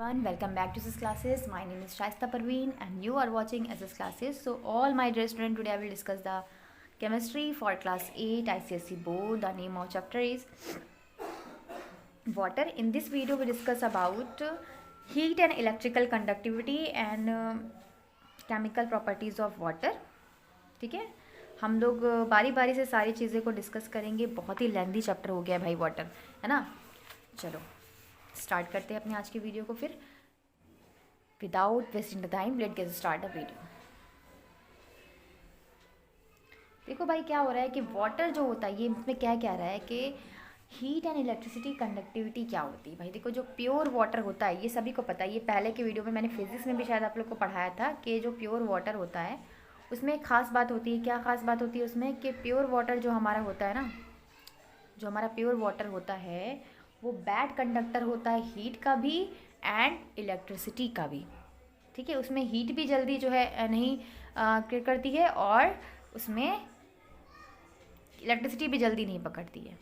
everyone, welcome back to SS classes. My name is Shaista Parveen and you are watching SS classes. So all my dear students, today I will discuss the chemistry for class 8 ICSE board. The name of chapter is water. In this video we discuss about heat and electrical conductivity and chemical properties of water. ठीक है, हम लोग बारी बारी से सारी चीज़ें को डिस्कस करेंगे. बहुत ही लेंथी चैप्टर हो गया भाई वाटर, है ना. चलो स्टार्ट करते हैं अपने आज की वीडियो को. फिर without wasting the time let get start the video. देखो भाई क्या हो रहा है कि वाटर जो होता है ये इसमें क्या क्या रहा है कि हीट एंड इलेक्ट्रिसिटी कंडक्टिविटी क्या होती है. भाई देखो जो प्योर वाटर होता है ये सभी को पता है. ये पहले के वीडियो में मैंने फिजिक्स में भी शायद आप लोग को पढ़ाया था कि जो प्योर वाटर होता है उसमें एक ख़ास बात होती है. क्या ख़ास बात होती है उसमें कि प्योर वाटर जो हमारा होता है ना, जो हमारा प्योर वाटर होता है वो बैड कंडक्टर होता है हीट का भी एंड इलेक्ट्रिसिटी का भी. ठीक है, उसमें हीट भी जल्दी जो है नहीं क्रिएट करती है और उसमें इलेक्ट्रिसिटी भी जल्दी नहीं पकड़ती है.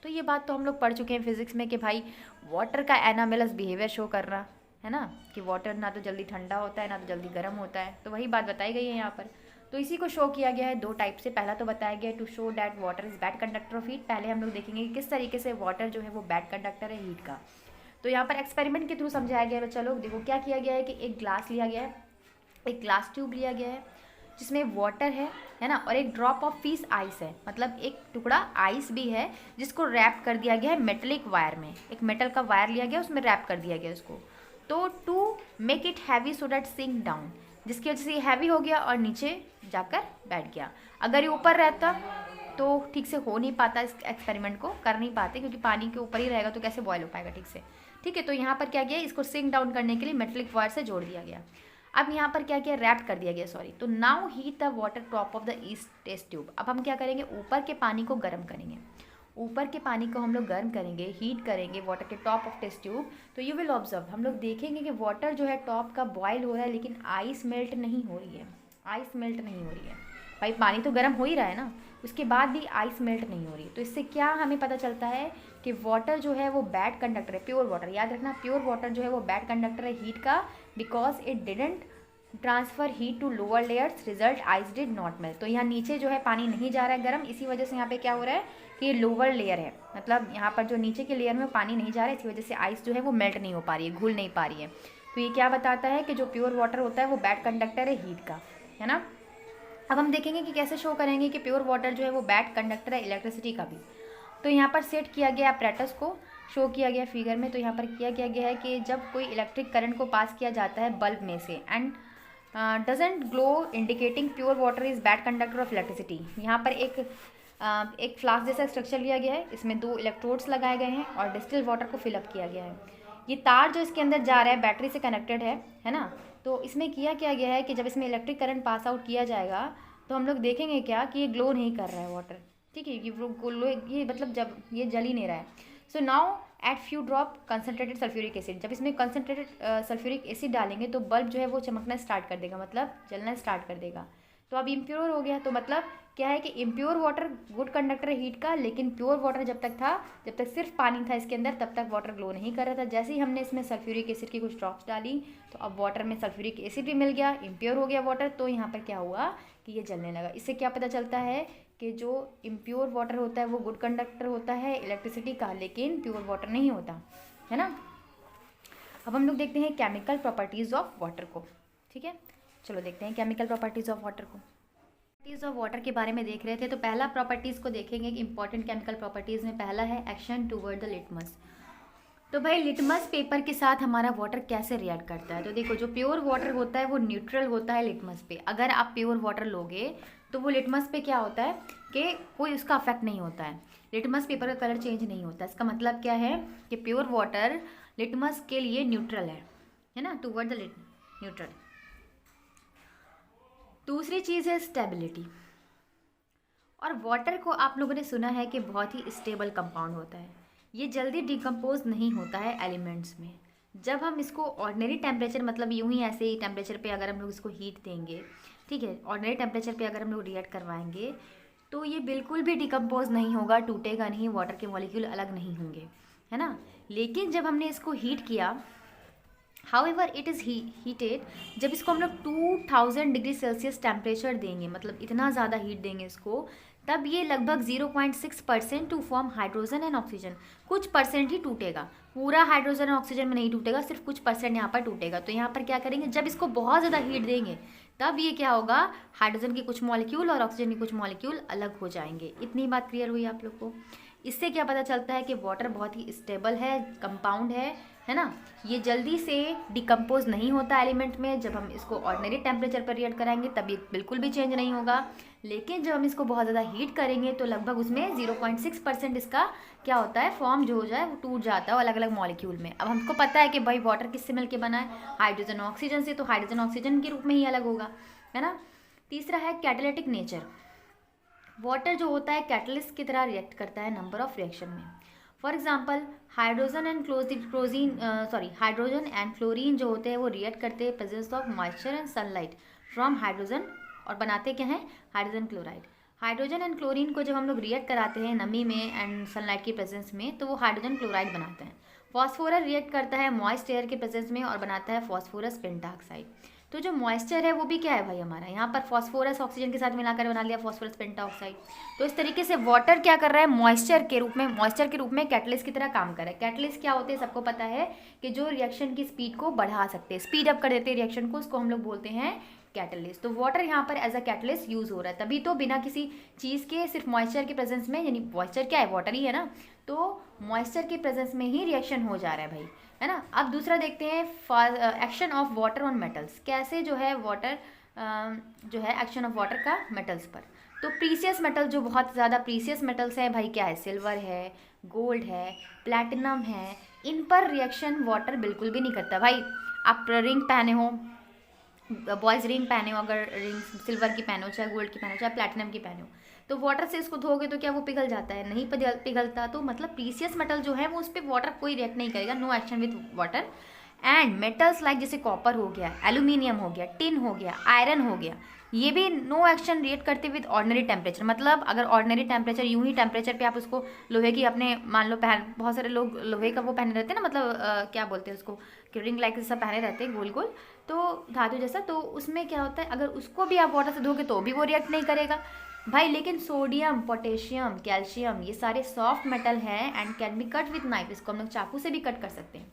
तो ये बात तो हम लोग पढ़ चुके हैं फिजिक्स में कि भाई वाटर का एनामेलस बिहेवियर शो कर रहा है ना, कि वाटर ना तो जल्दी ठंडा होता है ना तो जल्दी गर्म होता है. तो वही बात बताई गई है यहाँ पर. तो इसी को शो किया गया है दो टाइप से. पहला तो बताया गया है to show that water is bad conductor of heat. पहले हम लोग देखेंगे कि किस तरीके से वाटर जो है वो बैड कंडक्टर है हीट का. तो यहाँ पर एक्सपेरिमेंट के थ्रू समझाया गया है. चलो देखो क्या किया गया है कि एक ग्लास लिया गया है, एक ग्लास ट्यूब लिया गया है जिसमें वाटर है ना, और एक ड्रॉप ऑफ पीस आइस है, मतलब एक टुकड़ा आइस भी है जिसको रैप कर दिया गया है मेटलिक वायर में. एक मेटल का वायर लिया गया उसमें रैप कर दिया गया उसको. तो to make it heavy so that sink down, जिसकी वजह से ये हैवी हो गया और नीचे जाकर बैठ गया. अगर ये ऊपर रहता तो ठीक से हो नहीं पाता, इस एक्सपेरिमेंट को कर नहीं पाते क्योंकि पानी के ऊपर ही रहेगा तो कैसे बॉयल हो पाएगा ठीक से. ठीक है, तो यहाँ पर क्या किया, इसको सिंक डाउन करने के लिए मेटलिक वायर से जोड़ दिया गया. अब यहाँ पर क्या किया, रैप कर दिया गया सॉरी. तो now heat the water top of the east test tube. अब हम क्या करेंगे, ऊपर के पानी को गर्म करेंगे. ऊपर के पानी को हम लोग गर्म करेंगे, हीट करेंगे वाटर के टॉप ऑफ टेस्ट ट्यूब. तो यू विल ऑब्जर्व, हम लोग देखेंगे कि वाटर जो है टॉप का बॉयल हो रहा है लेकिन आइस मेल्ट नहीं हो रही है. आइस मेल्ट नहीं हो रही है भाई, पानी तो गर्म हो ही रहा है ना, उसके बाद भी आइस मेल्ट नहीं हो रही. तो इससे क्या हमें पता चलता है कि वाटर जो है वो बैड कंडक्टर है. प्योर वाटर, याद रखना प्योर वाटर जो है वो बैड कंडक्टर है हीट का, because it didn't transfer heat to lower layers, result ice did not melt. तो यहाँ नीचे जो है पानी नहीं जा रहा है गर्म, इसी वजह से यहाँ पे क्या हो रहा है कि ये लोअर लेयर है, मतलब यहाँ पर जो नीचे के लेयर में पानी नहीं जा रहा है, इसी वजह से आइस जो है वो मेल्ट नहीं हो पा रही है, घुल नहीं पा रही है. तो ये क्या बताता है कि जो प्योर वाटर होता है वो बैड कंडक्टर है हीट का, है ना. अब हम देखेंगे कि कैसे शो करेंगे कि प्योर वाटर जो है वो बैड कंडक्टर है इलेक्ट्रिसिटी का भी. तो यहाँ पर सेट किया गया अपरेटस को, शो किया गया फिगर में. तो यहाँ पर किया गया है कि जब कोई इलेक्ट्रिक करंट को पास किया जाता है बल्ब में से and doesn't glow indicating pure water is bad conductor of electricity. यहाँ पर एक फ्लास्क जैसा स्ट्रक्चर लिया गया है, इसमें 2 इलेक्ट्रोड्स लगाए गए हैं और डिस्टिल वाटर को फिलअप किया गया है. ये तार जो इसके अंदर जा रहा है बैटरी से कनेक्टेड है ना. तो इसमें किया गया है कि जब इसमें इलेक्ट्रिक करंट पास आउट किया जाएगा तो हम लोग देखेंगे क्या कि ये ग्लो नहीं कर रहा है वाटर. ठीक है, ये मतलब जब ये जल ही नहीं रहा है. So now at few drop concentrated sulphuric acid. जब इसमें कंसनट्रेटेड सल्फ्यूरिक एसिड डालेंगे तो बल्ब जो है वो चमकना स्टार्ट कर देगा, मतलब जलना स्टार्ट कर देगा. तो अब इम्प्योर हो गया. तो मतलब क्या है कि इम्प्योर वाटर गुड कंडक्टर है हीट का, लेकिन प्योर वाटर जब तक सिर्फ पानी था इसके अंदर तब तक वाटर ग्लो नहीं कर रहा था. जैसे ही हमने इसमें सल्फ्यूरिक एसिड की कुछ ड्रॉप्स डाली तो अब वाटर में सल्फ्यूरिक एसिड भी मिल गया, इम्प्योर हो गया वाटर. तो यहाँ पर क्या हुआ कि ये जलने लगा. इससे क्या पता चलता है कि जो इम्प्योर वाटर होता है वो गुड कंडक्टर होता है इलेक्ट्रिसिटी का, लेकिन प्योर वाटर नहीं होता, है ना. अब हम लोग देखते हैं केमिकल प्रॉपर्टीज़ ऑफ वाटर को. ठीक है, चलो देखते हैं केमिकल प्रॉपर्टीज़ ऑफ वाटर को. प्रॉपर्टीज़ ऑफ वाटर के बारे में देख रहे थे तो पहला प्रॉपर्टीज़ को देखेंगे कि इंपॉर्टेंट केमिकल प्रॉपर्टीज़ में पहला है एक्शन टूवर्ड द लिटमस. तो भाई लिटमस पेपर के साथ हमारा वाटर कैसे रिएक्ट करता है. तो देखो जो प्योर वाटर होता है वो न्यूट्रल होता है लिटमस पे. अगर आप प्योर वाटर लोगे तो वो लिटमस पे क्या होता है कि कोई उसका अफेक्ट नहीं होता है, लिटमस पेपर का कलर चेंज नहीं होता. इसका मतलब क्या है कि प्योर वाटर लिटमस के लिए न्यूट्रल है ना, टूवर्ड द न्यूट्रल. दूसरी चीज़ है स्टेबिलिटी. और वाटर को आप लोगों ने सुना है कि बहुत ही स्टेबल कंपाउंड होता है, ये जल्दी डिकम्पोज नहीं होता है एलिमेंट्स में. जब हम इसको ऑर्डिनरी टेम्परेचर, मतलब यूं ही ऐसे ही टेम्परेचर पे अगर हम लोग इसको हीट देंगे, ठीक है, ऑर्डिनरी टेम्परेचर पे अगर हम लोग रिएक्ट करवाएंगे तो ये बिल्कुल भी डिकम्पोज नहीं होगा, टूटेगा नहीं, वाटर के मॉलिक्यूल अलग नहीं होंगे, है ना. लेकिन जब हमने इसको हीट किया हाउएवर इट इज़ हीटेड, जब इसको हम लोग 2000 डिग्री सेल्सियस टेम्परेचर देंगे, मतलब इतना ज़्यादा हीट देंगे इसको, तब ये लगभग 0.6% to form hydrogen and oxygen, कुछ परसेंट ही टूटेगा, पूरा हाइड्रोजन और ऑक्सीजन में नहीं टूटेगा, सिर्फ कुछ परसेंट यहाँ पर टूटेगा। तो यहाँ पर क्या करेंगे, जब इसको बहुत ज़्यादा हीट देंगे तब ये क्या होगा, हाइड्रोजन के कुछ मॉलिक्यूल और ऑक्सीजन के कुछ मॉलिक्यूल अलग हो जाएंगे। इतनी बात क्लियर हुई आप लोग को। इससे क्या पता चलता है कि वाटर बहुत ही स्टेबल है, कंपाउंड है ना, ये जल्दी से डिकम्पोज नहीं होता एलिमेंट में। जब हम इसको ऑर्डिनरी टेम्परेचर पर रिएक्ट कराएंगे तब ये बिल्कुल भी चेंज नहीं होगा, लेकिन जब हम इसको बहुत ज़्यादा हीट करेंगे तो लगभग उसमें 0.6% इसका क्या होता है, फॉर्म जो हो जाए वो टूट जाता है अलग अलग मॉलिक्यूल में। अब हमको पता है कि भाई वाटर किससे मिलके बना है, हाइड्रोजन ऑक्सीजन से, तो हाइड्रोजन ऑक्सीजन के रूप में ही अलग होगा, है ना। तीसरा है कैटालिटिक नेचर। वाटर जो होता है कैटलिस्ट की तरह रिएक्ट करता है नंबर ऑफ रिएक्शन में। For example hydrogen and chlorine जो होते हैं वो रिएक्ट करते हैं presence of moisture and sunlight from hydrogen, और बनाते क्या हैं, hydrogen chloride. Hydrogen and chlorine को जब हम लोग रिएक्ट कराते हैं नमी में एंड सनलाइट की प्रेजेंस में तो वो हाइड्रोजन क्लोराइड बनाते हैं। फॉस्फोरस रिएक्ट करता है मॉइस्ट एयर के प्रेजेंस में और बनाता है फॉस्फोरस पेंटाऑक्साइड। तो जो मॉइस्चर है वो भी क्या है भाई हमारा, यहाँ पर फॉस्फोरस ऑक्सीजन के साथ मिलाकर बना लिया फॉस्फोरस पेंटाऑक्साइड। तो इस तरीके से वाटर क्या कर रहा है, मॉइस्चर के रूप में कैटलिस्ट की तरह काम कर रहा है। कैटलिस्ट क्या होते हैं सबको पता है कि जो रिएक्शन की स्पीड को बढ़ा सकते हैं, स्पीड अप कर देते हैं रिएक्शन को, उसको हम लोग बोलते हैं कैटलिस्ट। तो वाटर यहाँ पर एज अ कैटलिस्ट यूज हो रहा है, तभी तो बिना किसी चीज़ के सिर्फ मॉइस्चर के प्रेजेंस में, यानी मॉइस्चर क्या है, वाटर ही है ना, तो मॉइस्चर के प्रेजेंस में ही रिएक्शन हो जा रहा है भाई, है ना। अब दूसरा देखते हैं action of water on metals, कैसे जो है वाटर जो है एक्शन ऑफ वाटर का मेटल्स पर। तो प्रीसियस मेटल, जो बहुत ज़्यादा प्रीसियस मेटल्स है भाई, क्या है, सिल्वर है, गोल्ड है, प्लैटिनम है, इन पर रिएक्शन वाटर बिल्कुल भी नहीं करता भाई। आप रिंग पहने हो, बॉयज़ रिंग पहने हो, अगर रिंग सिल्वर की पहनो, चाहे गोल्ड की पहनो, चाहे प्लैटिनम की पहनो, तो वाटर से इसको धोगे तो क्या वो पिघल जाता है, नहीं पिघलता। तो मतलब प्रीसियस मेटल जो है वो उस पर वाटर कोई रिएक्ट नहीं करेगा, no action with water. And metals like जैसे कॉपर हो गया, एल्यूमिनियम हो गया, टिन हो गया, आयरन हो गया, ये भी नो एक्शन रिएक्ट करते विद ऑर्डिनरी टेम्परेचर। मतलब अगर ऑर्डिनरी टेम्परेचर, यूं ही टेम्परेचर पे आप उसको लोहे की अपने मान लो बहुत सारे लोग लोहे का वो पहने रहते हैं ना, मतलब क्या बोलते हैं उसको, रिंग लाइक जैसा पहने रहते हैं गोल गोल, तो धातु जैसा, तो उसमें क्या होता है, अगर उसको भी आप वाटर से धोगे तो भी वो रिएक्ट नहीं करेगा भाई। लेकिन सोडियम, पोटेशियम, कैल्शियम, ये सारे सॉफ्ट मेटल हैं and can be cut with knife, इसको हम लोग चाकू से भी कट कर सकते हैं।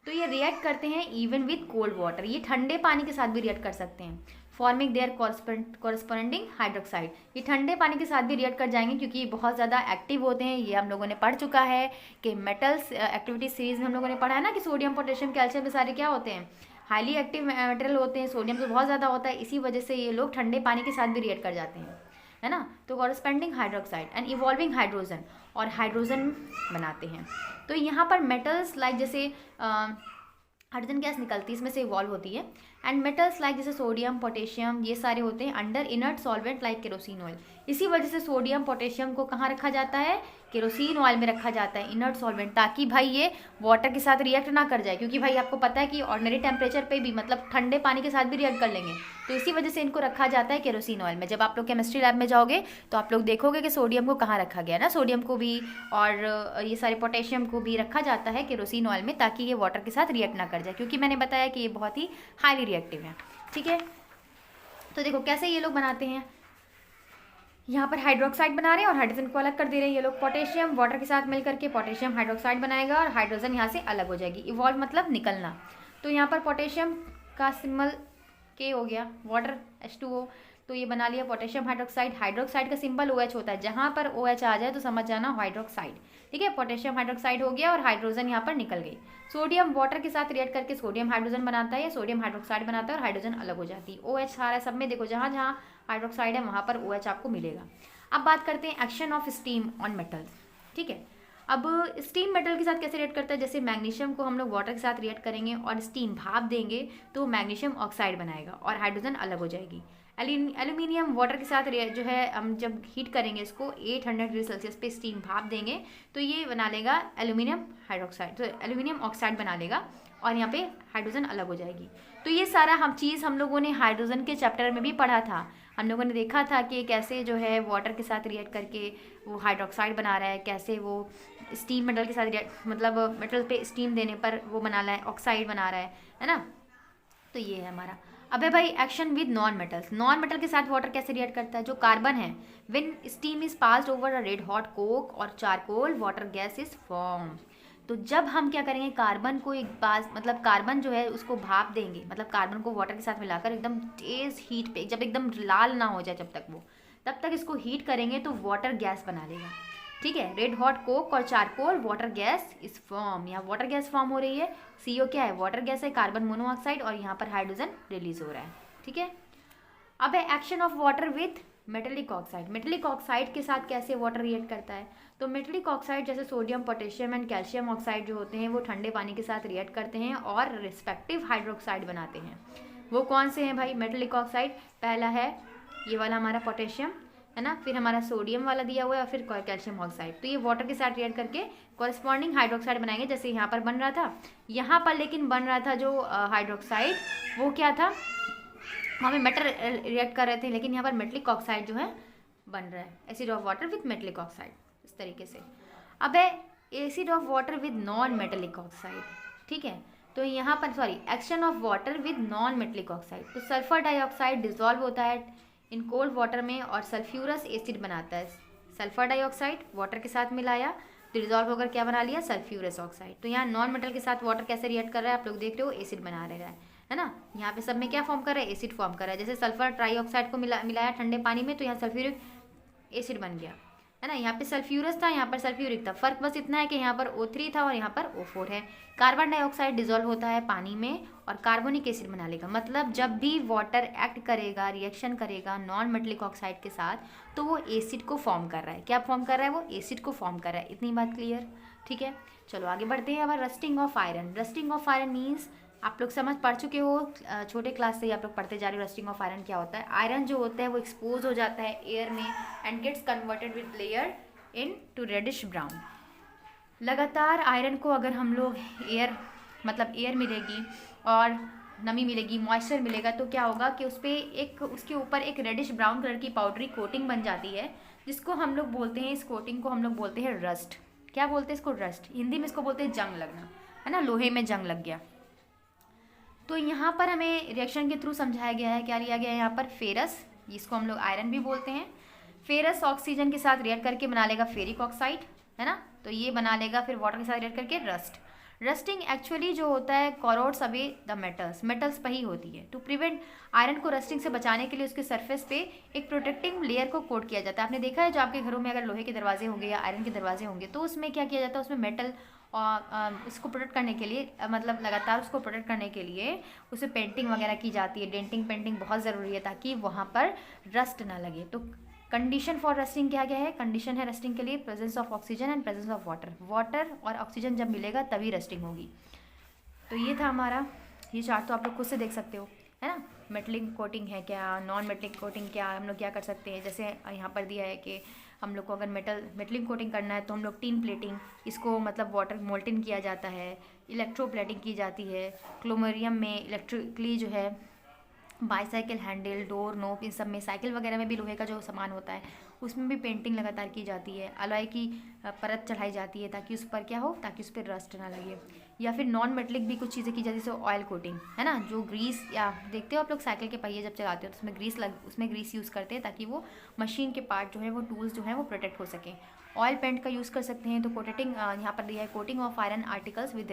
तो ये रिएक्ट करते हैं इवन विथ कोल्ड वाटर, ये ठंडे पानी के साथ भी रिएक्ट कर सकते हैं, फॉर्मिंग देयर कॉरस्पॉन्डिंग हाइड्रोक्साइड। ये ठंडे पानी के साथ भी रिएक्ट कर जाएंगे क्योंकि ये बहुत ज़्यादा एक्टिव होते हैं। ये हम लोगों ने पढ़ चुका है कि मेटल्स एक्टिविटी सीरीज में हम लोगों ने पढ़ा है ना कि सोडियम, पोटेशियम, कैल्शियम ये सारे क्या होते हैं, हाईली एक्टिव मटेरियल होते हैं। सोडियम तो बहुत ज़्यादा होता है, इसी वजह से ये लोग ठंडे पानी के साथ भी रिएक्ट कर जाते हैं, है ना। तो corresponding hydroxide and evolving hydrogen, और हाइड्रोजन बनाते हैं। तो यहाँ पर मेटल्स लाइक जैसे हाइड्रोजन गैस निकलती है, इसमें से इवॉल्व होती है। एंड मेटल्स लाइक जैसे सोडियम, पोटेशियम, ये सारे होते हैं under inert solvent like kerosene oil. इसी वजह से सोडियम, पोटेशियम को कहाँ रखा जाता है, केरोसिन ऑयल में रखा जाता है, इनर्ट सॉल्वेंट, ताकि भाई ये वाटर के साथ रिएक्ट ना कर जाए। क्योंकि भाई आपको पता है कि ऑर्डिनरी टेम्परेचर पे भी, मतलब ठंडे पानी के साथ भी रिएक्ट कर लेंगे, तो इसी वजह से इनको रखा जाता है केरोसिन ऑयल में। जब आप लोग केमिस्ट्री लैब में जाओगे तो आप लोग देखोगे कि सोडियम को कहाँ रखा गया ना, सोडियम को भी और ये सारे पोटेशियम को भी रखा जाता है केरोसिन ऑयल में, ताकि ये वाटर के साथ रिएक्ट ना कर जाए, क्योंकि मैंने बताया कि ये बहुत ही हाईली रिएक्टिव है, ठीक है। तो देखो कैसे ये लोग बनाते हैं, यहाँ पर हाइड्रोक्साइड बना रहे हैं और हाइड्रोजन को अलग कर दे रहे हैं। ये लोग पोटेशियम वाटर के साथ मिलकर के पोटेशियम हाइड्रोक्साइड बनाएगा और हाइड्रोजन यहाँ से अलग हो जाएगी। इवॉल्व मतलब निकलना। तो यहाँ पर पोटेशियम का सिंबल के हो गया, वाटर H2O, तो ये बना लिया पोटेशियम हाइड्रोक्साइड। हाइड्रोक्साइड का सिंबल OH होता है, जहाँ पर OH आ जाए तो समझ जाना हाइड्रोक्साइड, ठीक है। पोटेशियम हाइड्रोक्साइड हो गया और हाइड्रोजन यहाँ पर निकल गई। सोडियम वाटर के साथ रिएक्ट करके सोडियम हाइड्रोजन बनाता है, या सोडियम हाइड्रोक्साइड बनाता है और हाइड्रोजन अलग हो जाती है। OH सारा सब में देखो, जहाँ जहाँ हाइड्रोक्साइड है वहाँ पर OH आपको मिलेगा। अब बात करते हैं action of steam on metals, ठीक है। अब स्टीम मेटल के साथ कैसे रिएक्ट करता है, जैसे मैग्नीशियम को हम लोग वाटर के साथ रिएक्ट करेंगे और स्टीम भाप देंगे तो मैग्नीशियम ऑक्साइड बनाएगा और हाइड्रोजन अलग हो जाएगी। एल्यूमिनियम वाटर के साथ जो है हम जब हीट करेंगे इसको 800 डिग्री सेल्सियस पे स्टीम भाप देंगे तो ये बना लेगा एल्यूमिनियम हाइड्रोक्साइड, तो एल्यूमिनियम ऑक्साइड बना लेगा और यहाँ पे हाइड्रोजन अलग हो जाएगी। तो ये सारा हम लोगों ने हाइड्रोजन के चैप्टर में भी पढ़ा था। हम लोगों ने देखा था कि कैसे जो है वाटर के साथ रिएक्ट करके वो हाइड्रोक्साइड बना रहा है, कैसे वो स्टीम मेटल के साथ मतलब मेटल पे स्टीम देने पर वो बना रहा है, ऑक्साइड बना रहा है ना। तो ये है हमारा। अब है भाई action with non metals. Non metal के साथ वाटर कैसे रिएक्ट करता है? जो कार्बन है, when steam is passed over a red hot coke और charcoal, water gas is form. तो जब हम क्या करेंगे, कार्बन को एक पास मतलब कार्बन जो है उसको भाप देंगे, मतलब कार्बन को वाटर के साथ मिलाकर एकदम तेज हीट पे, जब एकदम लाल ना हो जाए जब तक वो, तब तक इसको हीट करेंगे तो वाटर गैस बना लेगा। ठीक है, रेड हॉट कोक और charcoal, water gas is form. यहाँ वाटर गैस फॉर्म हो रही है। CO क्या है? वाटर गैस है, कार्बन मोनोऑक्साइड, और यहाँ पर हाइड्रोजन रिलीज हो रहा है। ठीक है, अब है action of water with metallic oxide. Metallic oxide के साथ कैसे वाटर रिएक्ट करता है? तो मेटेलिक ऑक्साइड जैसे sodium, potassium and calcium oxide जो होते हैं वो ठंडे पानी के साथ रिएक्ट करते हैं और रिस्पेक्टिव हाइड्रोक्साइड बनाते हैं। वो कौन से हैं भाई मेटेलिक ऑक्साइड? पहला है ये वाला हमारा पोटेशियम, है ना, फिर हमारा सोडियम वाला दिया हुआ है, और फिर कैल्शियम ऑक्साइड। तो ये वाटर के साथ रिएक्ट करके कॉरस्पॉन्डिंग हाइड्रोक्साइड बनाएंगे, जैसे यहाँ पर बन रहा था। यहाँ पर लेकिन बन रहा था जो हाइड्रोक्साइड, वो क्या था, वहाँ पे मेटल रिएक्ट कर रहे थे, लेकिन यहाँ पर मेटलिक ऑक्साइड जो है बन रहा है। Acid of water with metallic oxide, इस तरीके से। अब है acid of water with non metallic oxide. ठीक है, तो यहाँ पर action of water with non metallic oxide. तो सल्फर डाइऑक्साइड डिजॉल्व होता है इन कोल्ड वाटर में और सल्फ्यूरस एसिड बनाता है। सल्फर डाइऑक्साइड वाटर के साथ मिलाया तो डिजॉल्व होकर क्या बना लिया? Sulphurous oxide. तो यहाँ नॉन मेटल के साथ वाटर कैसे रिएक्ट कर रहा है आप लोग देख रहे हो, एसिड बना रहा है ना। यहाँ पे सब में क्या फॉर्म कर रहा है? एसिड फॉर्म कर रहा है। जैसे सल्फर ट्राइऑक्साइड को मिलाया ठंडे पानी में तो यहाँ सल्फ्यूरिक एसिड बन गया, है ना। यहाँ पे सल्फ्यूरस था, यहाँ पर सल्फ्यूरिक था। फर्क बस इतना है कि यहाँ पर O3 था और यहाँ पर O4 है। कार्बन डाइऑक्साइड डिजोल्व होता है पानी में और कार्बोनिक एसिड बना लेगा। मतलब जब भी वाटर एक्ट करेगा, रिएक्शन करेगा नॉन मेटेलिक ऑक्साइड के साथ, तो वो एसिड को फॉर्म कर रहा है। क्या फॉर्म कर रहा है? वो एसिड को फॉर्म कर रहा है। इतनी बात क्लियर? ठीक है, चलो आगे बढ़ते हैं। अब rusting of iron. Rusting of iron means आप लोग समझ पढ़ चुके हो, छोटे क्लास से ही आप लोग पढ़ते जा रहे हो रस्टिंग ऑफ आयरन क्या होता है। आयरन जो होता है वो एक्सपोज हो जाता है एयर में and gets converted with layer into reddish brown. लगातार आयरन को अगर हम लोग एयर मिलेगी और नमी मिलेगी, मॉइस्चर मिलेगा, तो क्या होगा कि उसके ऊपर एक रेडिश ब्राउन कलर की पाउडरी कोटिंग बन जाती है, जिसको हम लोग बोलते हैं, इस कोटिंग को हम लोग बोलते हैं रस्ट। क्या बोलते हैं इसको? रस्ट। हिंदी में इसको बोलते हैं जंग लगना, है ना, लोहे में जंग लग गया। तो यहाँ पर हमें रिएक्शन के थ्रू समझाया गया है, क्या लिया गया है यहाँ पर? फेरस, जिसको हम लोग आयरन भी बोलते हैं। फेरस ऑक्सीजन के साथ रिएक्ट करके बना लेगा फेरिक ऑक्साइड, है ना, तो ये बना लेगा फिर वाटर के साथ रिएक्ट करके रस्ट। रस्टिंग एक्चुअली जो होता है कॉरोड्स अवे द मेटल्स पर ही होती है। टू प्रिवेंट आयरन को रस्टिंग से बचाने के लिए उसके सरफेस पे एक प्रोटेक्टिंग लेयर को कोट किया जाता है। आपने देखा है जो आपके घरों में अगर लोहे के दरवाजे होंगे या आयरन के दरवाजे होंगे तो उसमें क्या किया जाता है, उसमें मेटल और इसको प्रोटेक्ट करने के लिए, मतलब लगातार उसको प्रोटेक्ट करने के लिए उसे पेंटिंग वगैरह की जाती है। डेंटिंग पेंटिंग बहुत ज़रूरी है ताकि वहाँ पर रस्ट ना लगे। तो कंडीशन फॉर रस्टिंग क्या क्या है? कंडीशन है रस्टिंग के लिए presence of oxygen and presence of water और ऑक्सीजन जब मिलेगा तभी रस्टिंग होगी। तो ये था हमारा, ये चार्ट तो आप लोग खुद से देख सकते हो, है ना। मेटलिक कोटिंग है क्या, नॉन मेटलिक कोटिंग क्या, हम लोग क्या कर सकते हैं। जैसे यहाँ पर दिया है कि हम लोग को अगर मेटलिक कोटिंग करना है तो हम लोग टिन प्लेटिंग, इसको मतलब वाटर मोल्टिन किया जाता है, इलेक्ट्रो प्लेटिंग की जाती है, क्लोमेरियम में इलेक्ट्रिकली जो है, बाईसाइकिल हैंडल, डोर नोब, इन सब में, साइकिल वगैरह में भी लोहे का जो सामान होता है उसमें भी पेंटिंग लगातार की जाती है। अलॉय की परत चढ़ाई जाती है ताकि उस पर क्या हो, ताकि उस पर रस्ट ना लगे। या फिर नॉन मेटलिक भी कुछ चीज़ें की जाती है, जैसे ऑयल कोटिंग, है ना, जो ग्रीस, या देखते हो आप लोग साइकिल के पहिए जब चलाते हो तो उसमें ग्रीस यूज़ करते हैं ताकि वो मशीन के पार्ट जो है, वो टूल्स जो है वो प्रोटेक्ट हो सकें। ऑयल पेंट का यूज़ कर सकते हैं। तो कोटिंग यहाँ पर दिया है, coating of iron articles with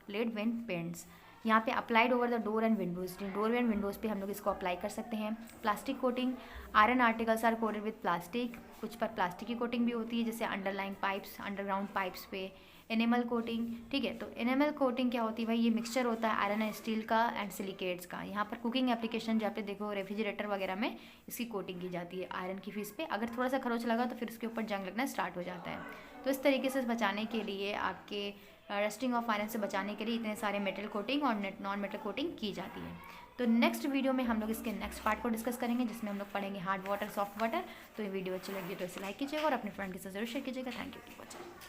lead wind paints. यहाँ पे applied over the door and windows, door and windows पे हम लोग इसको अप्लाई कर सकते हैं। Plastic coating, iron articles are coated with plastic, कुछ पर प्लास्टिक की कोटिंग भी होती है, जैसे अंडरलाइन पाइप्स, अंडरग्राउंड पाइप्स पे। एनिमल कोटिंग, ठीक है, तो एनिमल कोटिंग क्या होती है भाई? ये मिक्सचर होता है आयरन एंड स्टील का एंड सिलिकेट्स का। यहाँ पर कुकिंग एप्लीकेशन जहाँ पे देखो रेफ्रिजरेटर वगैरह में इसकी कोटिंग की जाती है आयरन की फीस पे। अगर थोड़ा सा खरोच लगा तो फिर उसके ऊपर जंग लगना स्टार्ट हो जाता है। तो इस तरीके से बचाने के लिए, आपके रस्टिंग ऑफ आयरन से बचाने के लिए इतने सारे मेटल कोटिंग और नॉन मेटल कोटिंग की जाती है। तो नेक्स्ट वीडियो में हम लोग इसके नेक्स्ट पार्ट को डिस्कस करेंगे, जिसमें हम लोग पढ़ेंगे हार्ड वाटर, सॉफ्ट वाटर। तो ये वीडियो अच्छी लगी तो इसे लाइक कीजिएगा और अपने फ्रेंड के साथ जरूर शेयर कीजिएगा। Thank you for watching.